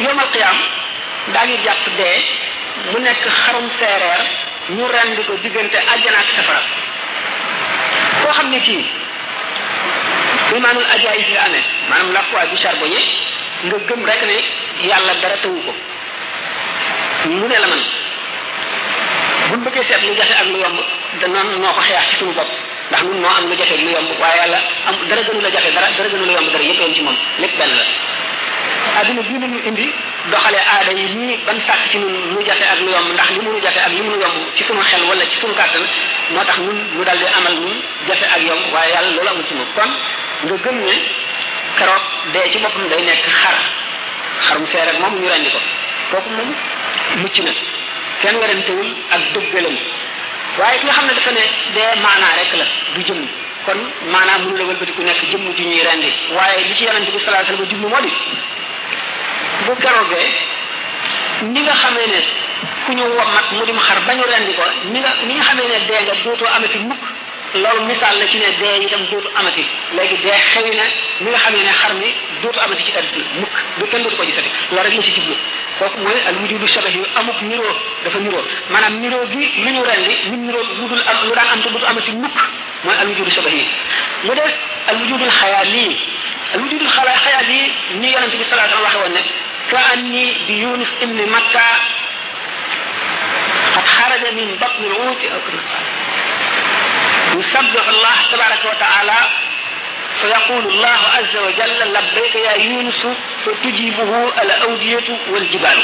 yawmal qiyaam daa ngi jàpp dee mu nekk xarum seereer ñu rendi ko diggante àjjana ak safara koo xam ne kii imaanul ajaayib la amee maanaam la foi du charbonnier nga gëm rek ne yàlla dara tawu ko lu ne la man buñ bëggee seet lu jafe ak lu yomb da noonu noo ko xeex ci suñu bopp ndax ñun noo am lu jafe lu yomb waaye yàlla am dara gënu la jafe dara gënu la yomb dara yëpp yoon ci moom lépp benn la adduna bii nañu indi doxale aada yi nii ban sàkk ci ñun lu jafe ak lu yomb ndax li mënu jafe ak li mënu yomb ci sunu xel wala ci sunu kàttan moo tax ñun ñu dal di amal ñun jafe ak yomb waaye yàlla loolu amul ci moom kon nga gëm ne keroog dee ci boppam day nekk xarum seereer moom ñu rendi ko kooku moom mucc na kenn werantewul ak dëggalam waaye ki nga xam ne dafa ne dee maanaa rek la du jëm kon maanaam mënu la wëlbati ku nekk jëmm ju ñuy rendi waaye li ci yonent bi sallallahu alayhi wasallam jublu moo di bu keroogee ni nga xamee ne ku ñu wommat mu dim xar ba ñu rendi ko ni nga xamee ne dee nga dootoo amati mukk loolu misaal la ci ne dee itam dootu amati léegi dee xëy na ni nga xamee ne xar mi dootu amati ci àdduna mukk du kenn dootu ko gisati loolu rek la ci jublu kooku mooy al wujudu shabahi yu amuk niroo dafa niroo maanaam niroo gi lu ñu rendi lu niroo lu daan am te dootu amati mukk mooy al wujudu shabahi mu des al wujudul xayaali al wujudul xayaali ni yonente bi sallallahu alayhi wa sallam waxe woon ne ka anni bi Yunus ibni Matta qad xaraja min batni al-uuti aw يسبح الله تبارك وتعالى فيقول الله عز وجل لبيك يا يونس فتجيبه الأودية والجبال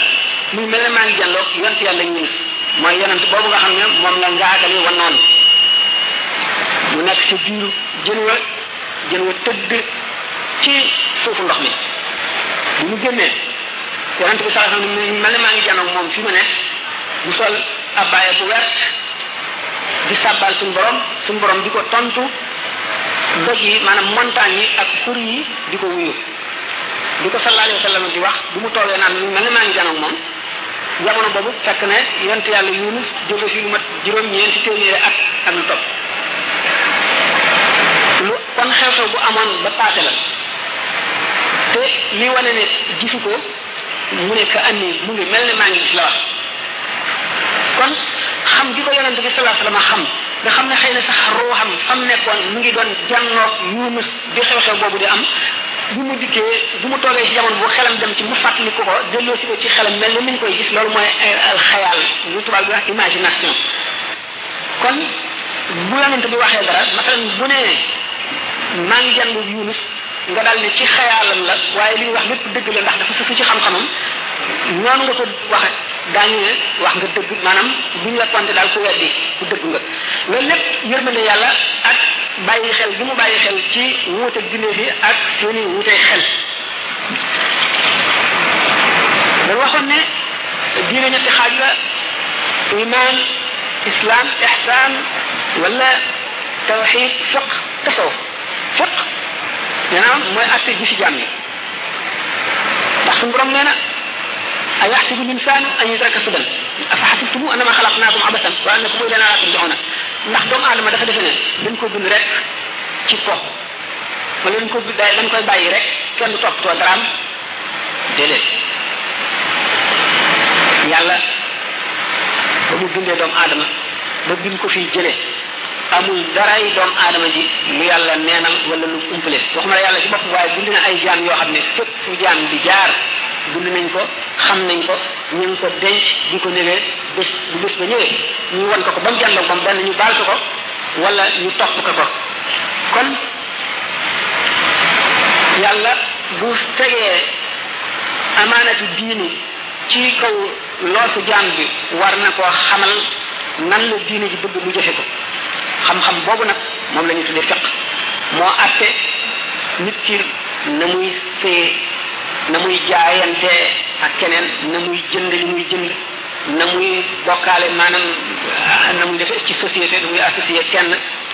muy mel ne maa ngi jàlloog yonent yàlla Yunus mooy yonent boobu nga xam ne moom la ngaagale wa noonu mu nekk ci biiru jën wa tëdd ci suufu ndox mi bu ñu génnee yonent bi sallallahu alayhi wasallam mel ne maa ngi jàlloog moom fi mu ne mu sol abbaaya bu wert di sàbbal suñu borom di ko tontu doj yi maanaam montagne yi ak xur yi di ko wuyu di ko sallallahu alayhi wa sallam di wax bu mu toogee naan mel ne maa ngi janoog moom jamono boobu fekk ne yonent yàlla Yunus jóge fi lu mat juróom-ñeenti téeméeri ak lu topp lu kon xew-xew bu amoon ba paase la te li wane ne gisu ko mu ne ka anni mu ngi mel ne maa ngi gis la wax kon xam gi ko yonent bi sallallahu alayhi wa sallam xam nga xam ne xëy na sax ruuxam fam nekkoon mu ngi doon jànnoog Yunus bi xew-xew boobu di am bu mu dikkee bu mu toogee ci jamono bu xelam dem ci mu fàttali ko delloo si ko ci xelam mel ne ni ñu koy gis loolu mooy al xayaal lu tubaab bi wax imagination kon bu yonent bi waxee dara masalan bu ne maa ngi jàngu Yunus nga daal ne ci xayaalam la waaye li ñu wax lépp dëgg la ndax dafa sufu ci xam-xamam noonu nga ko waxe daañu ne wax nga dëgg maanaam bu ñu la tonte daal ku weddi ku dëgg nga loolu lépp yërmande yàlla ak bàyyi xel bi mu bàyyi xel ci wuute bindee fi ak seeni wuute xel dañu waxoon ne diine ñetti xaaj la iman islam ihsan wala tawxid fiq tasawuf fiq maanaam mooy atte ji si jaam yi ndax suñu borom nee na ayaxsibu linsaanu an yutraka sudan afa xasibtumu annama xalaqnaakum abasan wa annakum ilayna laa turjauna ndax doomu aadama dafa defe ne dañ ko bind rek ci po wala dañ koy bàyyi rek kenn du toppatoo daraam déedéet yàlla ba mu bindee doomu aadama ba bind ko fii jëlee amul daray doomu aadama ji lu yàlla neenal wala lu umpale waxuma la yàlla ci bopp waaye bind na ay jaam yoo xam ne fépp fu jaam di jaar bind nañ ko xam nañ ko ñu ngi ko denc di ko négee bés bu bés ba ñëwee ñu won ko ba mu jàndoog moom benn ñu baal ko wala ñu topp ko kon yàlla bu tegee amaanatu diini ci kaw loosu jaam bi war na koo xamal nan la diini ji bëgg mu jëfe ko xam-xam boobu nag moom la ñu tuddee fiq moo atte nit ki na muy fee na muy jaayante ak keneen na muy jënd li muy jënd na muy bokkaale maanaam na muy def ci société na muy associé kenn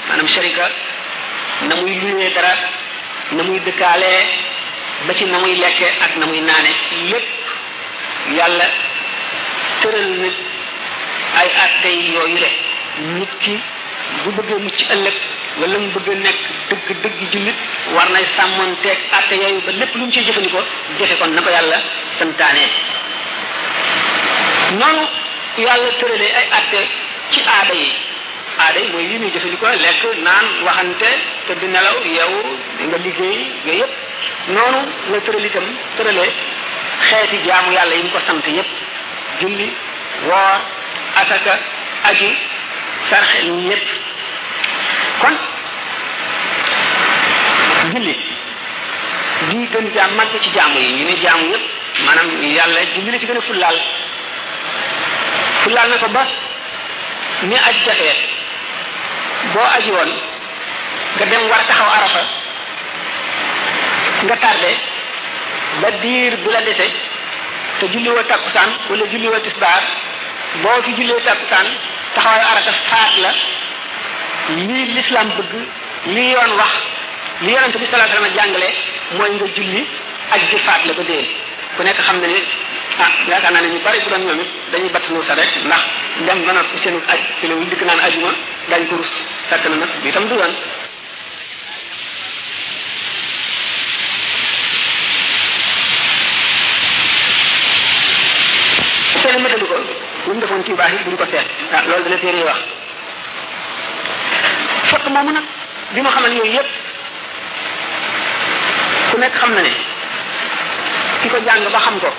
maanaam sharika na muy luyee dara na muy dëkkaalee ba ci na muy lekke ak na muy naane lépp yàlla tëral nit ay atte yooyu le nit ki bu bëggee mucc ëllëg wala mu bëgg nekk dëgg jullit war nay sàmmonteeg atte yooyu ba lépp lu mu ciy jëfandikoo jëfe kon na ko yàlla santaane noonu yàlla tëralee ay atte ci aada yi mooy yi muy jëfandikoo lekk naan waxante te di nelaw yow di nga liggéey yooyu yëpp noonu la tëral itam tëralee xeeti jaamu yàlla yi mu ko sant yëpp julli woor asaka aji sarxe ñu yëpp kon julli di gën jaam màgg ci jaamu yi ñu ne jaamu yëpp maanaam yàlla julli la ci gën a fullaal na ko ba ni aj jafee boo aji woon nga dem war a taxaw arafa nga tardé ba diir bi la dese te julliwoo takkusaan wala julliwoo tisbaar boo fi jullee takkusaan taxawaayu arafa faat la lii l'islam bëgg li yoon wax li yonente bi sallallahu alayhi wasallam jàngale mooy nga julli aj di faat la ba déen ku nekk xam na ne yaakaar naa ne ñu bari bu doon ñoom it dañuy battanu sa rek ndax dem ba nag seenu aj ci la wuñ dikk naan ajuma dañ ko rus fekk na nag bi itam du yoon seen mëtali ko lu mu defoon ci baax yi duñ ko seet loolu dana téere wax fekk moomu nag bi ma xamal yooyu yëpp ku nekk xam na ne ki ko jàng ba xam ko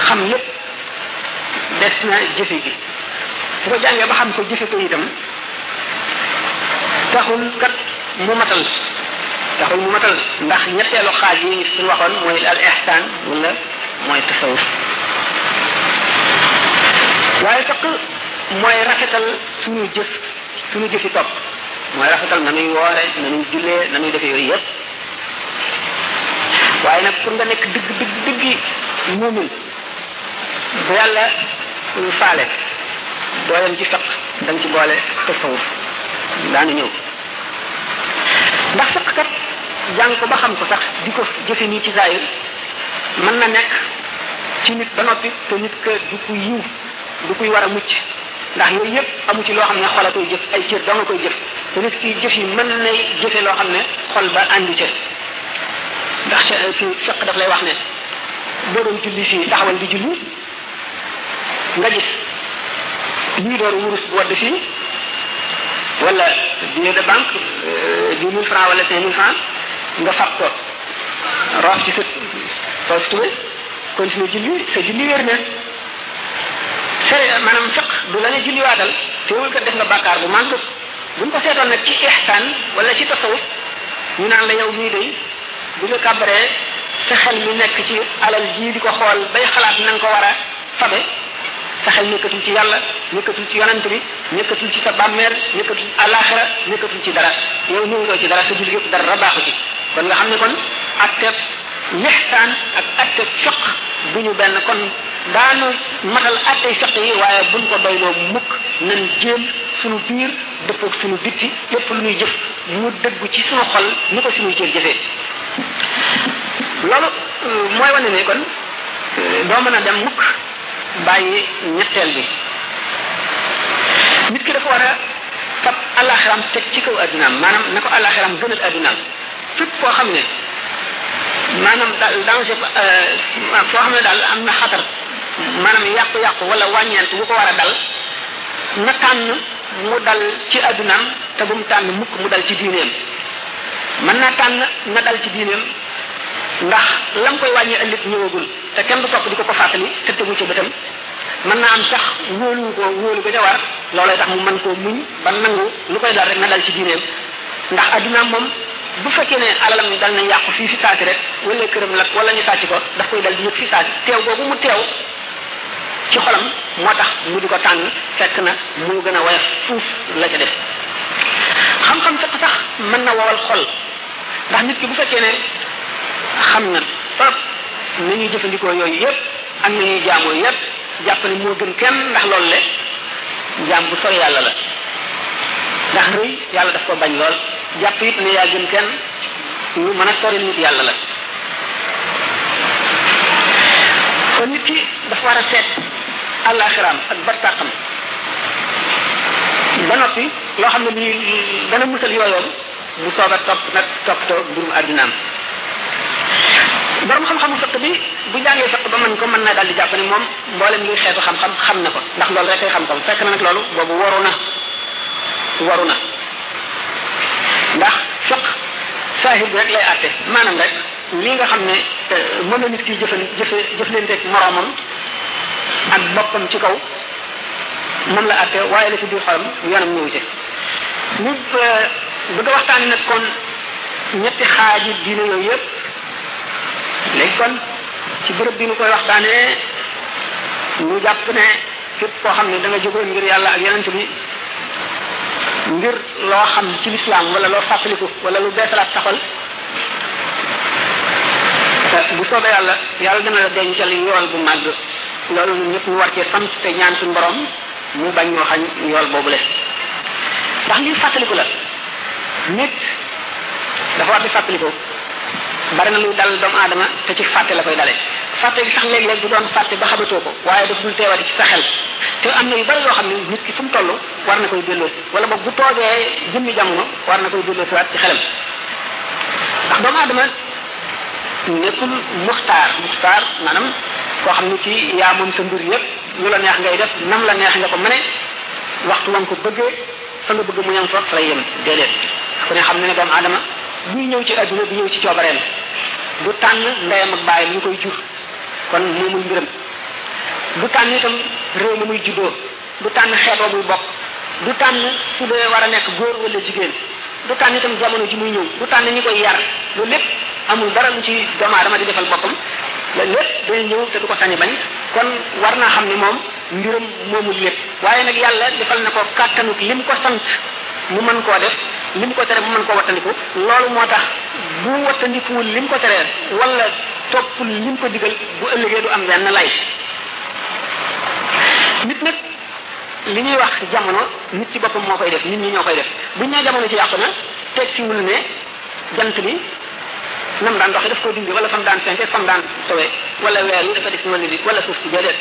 xam lépp des na jëfe gi su ko jàngee ba xam ko jëfe ko itam taxul mu matal ndax ñetteelu xaaj yi ñu suñu waxoon mooy al ihsan wala mooy tasawuf waaye fekk mooy rafetal suñu jëfi topp mooy rafetal na nuy woore na nuy jullee na nuy defe yooyu yëpp waaye nag pour nga nekk dëgg muumin bu yàlla faale doo yem ci fiq da nga ci boole tasawuf daanu ñëw ndax fiq kat jàng ko ba xam ko sax di ko jëfe nii ci zaahir mën na nekk ci nit ba noppi te nit que du ku yiw du kuy war a mucc ndax yooyu yëpp amu ci loo xam ne xol a koy jëf ay cër doo nga koy jëf te nit ki jëf yi mën nay jëfe loo xam ne xol ba àndu ca ndax fi fiq daf lay wax ne boo doon julli fii taxawal di julli nga gis lii dooru wurus bu wadd fii wala billet de banque 10 000 francs wala 5 000 francs nga fab ko roof ci sa poche tubé continuer julli sa julli wér na maanaam fiq du la ne julli waatal teewul kat def nga bàkkaar bu màgg buñ ko seetoon nag ci ihsaan wala ci tasawuf ñu naan la yow mii day bu nga kàbbaree sa xel mi nekk ci alal ji di ko xool bay xalaat na nga ko war a fabe sa xel nekkatul ci yàlla nekkatul ci yonent bi nekkatul ci sa bàmmeel nekkatul ci alaxira nekkatul ci dara yow ñëwuloo ci dara sa julli yëpp dara baaxu ci kon nga xam ne kon atteb lixsaan ak atteb fiq bu ñu benn kon daanu matal attey fiq yi waaye buñ ko doyloo mukk nan jéem suñu biir dëppoog suñu bitti lépp lu ñuy jëf mu dëggu ci suñu xol ni ko suñuy cër jëfee loolu mooy wane ne kon doo mën a dem mukk bàyyi ñetteel bi nit ki dafa war a fab àllaxiram teg ci kaw addinaam maanaam na ko àllaxiram gënal addinaam fépp foo xam ne maanaam daal danger foo xam ne daal am na xatar maanaam yàqu-yàqu wala wàññeent bu ko war a dal na tànn mu dal ci addinaam te bu mu tànn mukk mu dal ci diineem mën naa tànn na dal ci diineem ndax lam koy wàññi ëllëg ñëwagul te kenn du topp di ko ko fàttali te tegu ci bëtam mën naa am sax wóolu ko wóolu ba ca war loolay tax mu mën koo muñ ba nangu lu koy dal rek na dal ci diineem ndax addunaam moom bu fekkee ne alalam ni dal na yàqu fii fi saasi rek wala këram la wala ñu sàcc ko daf koy dal di yëg fi saasi teew googu mu teew ci xolam moo tax mu di ko tànn fekk na moo gën a woyof fuuf la ca def xam-xam fekk sax mën na wowal xol ndax nit ki bu fekkee ne xam na trop na ñuy jëfandikoo yooyu yëpp ak na ñuy jaamoo yëpp jàpp ne moo gën kenn ndax loolu le jaam bu sori yàlla la ndax rëy yàlla daf ko bañ lool jàpp it ne yaa gën kenn ñu mën a sori nit yàlla la kon nit ki dafa war a seet àllaaxiraam ak bartàqam ba noppi loo xam ne lii dana musal yooyoom mu soog a toppatoo mbirum àddinaam borom xam-xamu fiq bi bu jàngee fiq ba mën ko mën naa daal di jàpp ne moom mboolem luy xeetu xam-xam xam na ko ndax loolu rek ay xam-xam fekk na nag loolu boobu waru na ndax fiq saahir bi rek lay àtte maanaam rek li nga xam ne mën na nit ki jëflanteeg moroomam ak boppam ci kaw moom la àtte waaye la ci biir xolam yoonam ñëw ci ñu bëgg a waxtaani nag kon ñetti xaaji diine yooyu yëpp léegi kon ci bërëb bi ñu koy waxtaanee ñu jàpp ne képp koo xam ne da nga jógoon ngir yàlla ak yonent bi ngir loo xam ci lislaam wala loo fàttaliku wala lu beesalaat saxal bu soobee yàlla dana la dencal yool bu màgg loolu ñun ñëpp ñu war cee sant te ñaan suñu borom mu bañ ñoo xañ yool boobule ndax lii fàttaliku la nit dafa war di fàttaliku bari na luy dal doomu aadama te ci fàtte la koy dale fàtte gi sax léeg-léeg du doon fàtte ba xamatoo ko waaye daf dul teewati ci sa xel te am na yu bari yoo xam ne nit ki fu mu toll war na koy delloosi wala boog bu toogee jëmmi jamono war na koy delloosiwaat ci xelam ndax doomu aadama nekkul muxtaar maanaam koo xam ne kii yaa moom sa mbir yëpp lu la neex ngay def nam la neex nga ko mëne waxtu wa nga ko bëggee fa nga bëgg mu yem fa lay yem déedéet ku ne xam ne doomu aadama buy ñëw ci adduna bi ñëw ci coobareem du tànn ndeyam ak baayam ñu koy jur kon moomul mbiram du tànn itam réew mi muy juddoo du tànn xeetoo muy bokk du tànn su dee war a nekk góor wala jigéen du tànn itam jamono ji muy ñëw du tànn ñi koy yar loolu lépp amul dara lu ci doomu aadama di defal boppam loolu lépp day ñëw te du ko sañi bañ kon war naa xam ne moom mbiram moomul lépp waaye nag yàlla defal na ko kàttanuk lim ko sant mu mën koo def lim ko tere mu mën koo wattandiku loolu moo tax bu wattandikuwul lim ko teree wala toppul lim ko digal bu ëllëgee du am benn lay nit nag li ñuy wax jamono nit ci boppam moo koy def nit ñi ñoo koy def buñ nee jamono ci yàqu na tekkiwul ne jant bi nam daan doxee daf koo dindi wala fam daan fenke fam daan tawee wala weer yi dafa def mën di wala suuf si déedéet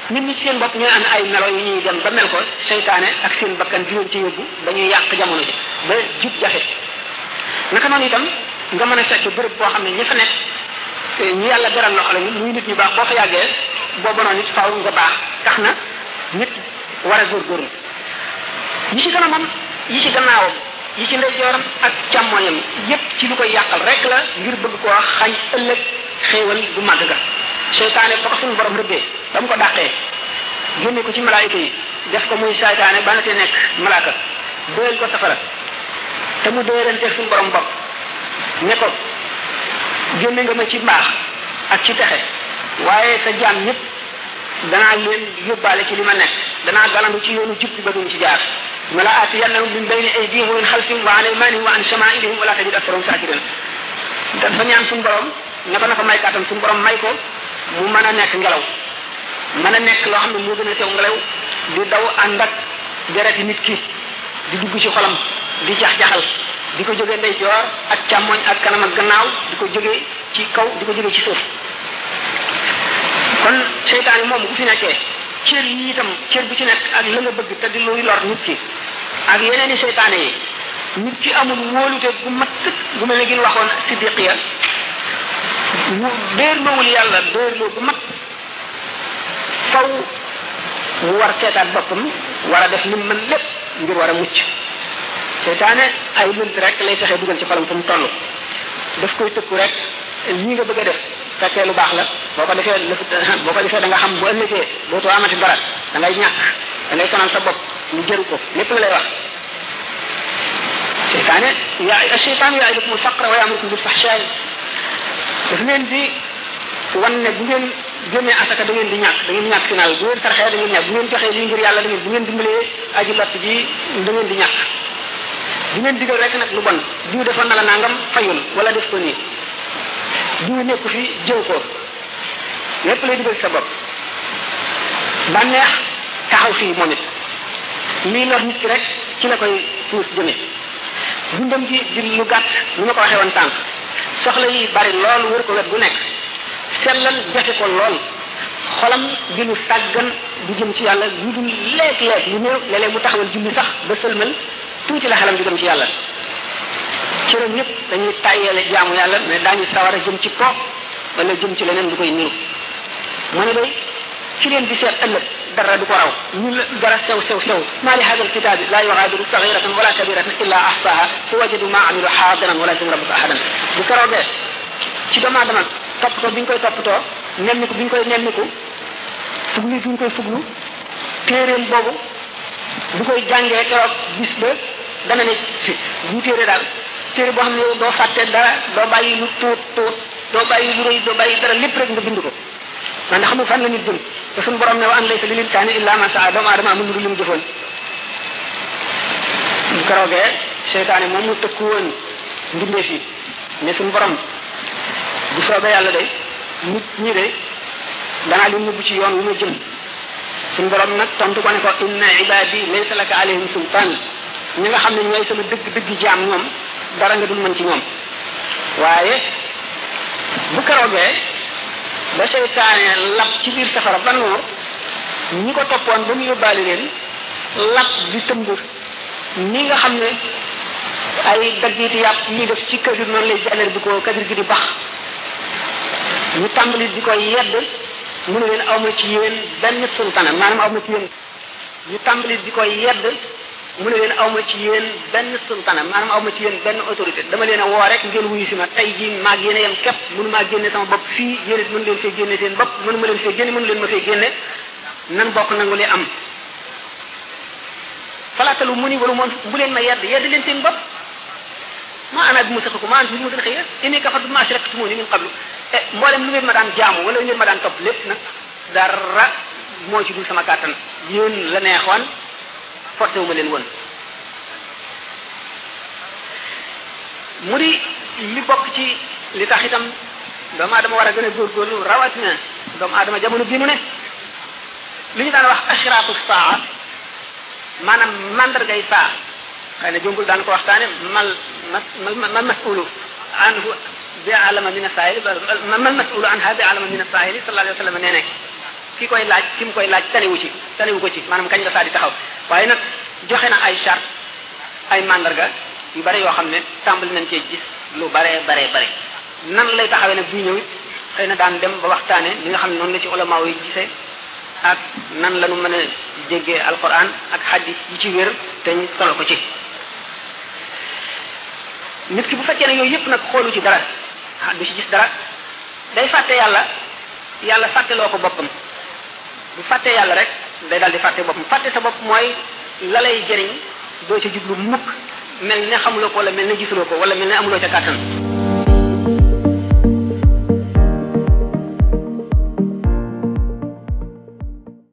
nit ñi ci seen bopp ñooy am ay melo yu ñuy dem ba mel ko seytaane ak seen bakkan di leen ci yóbbu dañuy yàq jamono ji ba jub jafe naka noonu itam nga mën a fekk bërëb boo xam ne ñi fa nekk ñi yàlla beral loxo lañu muy nit ñu baax boo fa yàggee boo bonoon nit faaw nga baax tax na nit war a góorgóorlu yi ci kanamam yi ci gannaawam yi ci ndeyjooram ak càmmoñam yépp ci lu koy yàqal rek la ngir bëgg koo xañ ëllëg xéewal bu màgg ga seytaane ba ko suñu borom rëbbee ba mu ko dàqee génne ko ci malaayika yi def ko muy seytaane ba na te nekk malaaka doyal ko safara te mu déeranteeg suñu borom bopp ne ko génne nga ma ci mbaax ak ci texe waaye sa jaam ñëpp danaa leen yóbbaale ci li ma nekk danaa galandu ci yoonu jub ba duñ ci jaar mala aatiyannahum min bayni aydihim wa min xalfihim wa an aymanihim wa an shamaa'ilihim wa la tajid aktharahum shakirin dafa ñaan suñu borom ne ko na ko may kàttan suñu borom may ko mu mën a nekk ngelaw mën a nekk loo xam ne moo gën a sew ngelaw di daw ànd ak dereti nit ki di dugg ci xolam di jax-jaxal di ko jógee ndeyjoor ak càmmoñ ak kanam ak gannaaw di ko jógee ci kaw di ko jógee ci suuf kon seytaane moom bu fi nekkee cër yi itam cër bu ci nekk ak la nga bëgg te di luy lor nit ki ak yeneen i seytaane yi nit ki amul wóolute gu mat sëkk gu mel ne gi ñu waxoon siddiqiya mu déerloowul yàlla déerloo gu mat faw mu war seetaat boppam war a def lim mën lépp ngir war a mucc seytaane ay lënt rek lay fexe dugal ci xolam fu mu toll daf koy tëkku rek ñi nga bëgg a def fekkee lu baax la boo ko defee da nga xam bu ëllëgee dootoo amati dara da ngay ñàkk da ngay sonal sa bopp lu jëru ko lépp la lay wax seytaane seytaane ya'idukumul faqra wa ya'murukum bil fahsha'i daf leen di wan ne bu ngeen génnee asaka da ngeen di ñàkk final bu ngeen sarxee da ngeen ñàkk bu ngeen joxee lii ngir yàlla da ngeen bu ngeen dimbalee aji lott ji da ngeen di ñàkk bu ngeen digal rek nag lu bon diw defoon na la nangam fayul wala def ko nii diw nekku fi jëw ko lépp lay digal sa bopp bànneex taxaw fii moom it lii lor nit ki rek ci la koy puus jëme dundam gi di lu gàtt ni ma ko waxee woon tànk soxla yi bari lool wër ko wet bu nekk sellal jafe ko lool xolam di lu sàggan du jëm ci yàlla lu dul léeg-léeg lu néew léeg-léeg mu taxawal julli sax ba sëlmal tuuti la xelam di dem ci yàlla cëram ñëpp dañuy tàyyeele jaamu yàlla mais daañu sawar a jëm ci po wala jëm ci leneen du koy niru mu ne day ci leen di seet ëllëg dara du ko raw ñu dara sew maa li hadal kitaabi laa yughadiru saghiratan wala kabiratan illa ahsaha fa wajadu ma amilu hadiran wala yazlimu rabbuka ahadan bu keroogee ci doomu aadama toppatoo bi ñu koy toppatoo nemmiku bi ñu koy nemmiku fuglu bi ñu koy fuglu téeréem boobu du koy jàngee keroog bis ba dana ne fi bu téere daal téere boo xam ne yow doo fàtte dara doo bàyyi lu tuut doo bàyyi lu rëy doo bàyyi dara lépp rek nga bind ko ndax xamul fan la nit jëm te suñu borom ne wa an laysa lil insaani illa ma saa doomu aadama amul lu mu jëfoon bu keroogee seytaane moom mu tëkku woon mbindeef yi ne suñu borom bu soobee yàlla de nit ñi de danaa leen yóbbu ci yoon wu ma jëm suñu borom nag tontu ko ne ko inna ibadi laysa laka alayhim sultaan ñi nga xam ne ñooy sama dëgg jaam ñoom dara nga dul mën ci ñoom waaye bu keroogee ba seytaane lab ci biir safara ba noor ñi ko toppoon ba mu yóbbaale leen lab di tëmbur ni nga xam ne ay daggiti yàpp ñuy def ci kadir noonu lay jàlleer bi ko kadir gi di bax ñu tàmbali di ko yedd mu ne leen awma ci yéen benn sultana maanaam awma ci yéen ñu tàmbali di ko yedd mu ne leen awma ci yéen benn sultana maanaam awma ci yéen benn autorité dama leen a woo rek ngeen wuyu si ma tey jii maag yéen a yem képp mënu maa génne sama bopp fii yéen it mënu leen fee génne seen bopp mënu ma leen fee génne mënu leen ma fee génne nan bokk nangu li am falaatalu mu ni walu moom bu leen ma yedd leen seen bopp maa ana bi mu saxaku maa bi mu gën a xëy inni kafartu bimaa ashraktumuni min qablu mboolem lu ngeen ma daan jaamu wala lu ngeen ma daan topp lépp nag dara moo ci dul sama kàttan yéen la neexoon forcé wu ma leen woon mu di li bokk ci li tax itam doomu aadama war a gën a góorgóorlu rawatina doomu aadama jamono bii nu ne li ñu daan wax ashraatu saa maanaam mandargay saa xëy na jombul daan ko waxtaane mal mas'ulu anhu bi alama min as-sa'ili mal mas'ulu anha bi alama min as-sa'ili sallallahu alayhi wa sallam nee ne ki koy laaj ki mu koy laaj tanewu ko ci maanaam kañ la saa di taxaw waaye nag joxe na ay charte ay mandarga yu bare yoo xam ne tàmbali nañ cee gis lu bare nan lay taxawee nag bu ñëw xëy na daan dem ba waxtaane li nga xam ne noonu la ci ulama yi gisee ak nan la ñu mën a déggee alquran ak hadith yi ci wér te ñu solo ko ci nit ki bu fekkee ne yooyu yëpp nag xoolu ci dara du ci gis dara day fàtte yàlla fàtteloo ko boppam bu fàttee yàlla rek day daal di fàtte boppam fàtte sa bopp mooy la lay jëriñ doo ca jublu mukk mel ne xamuloo ko wala mel ne gisuloo ko wala mel ne amuloo ca kàttan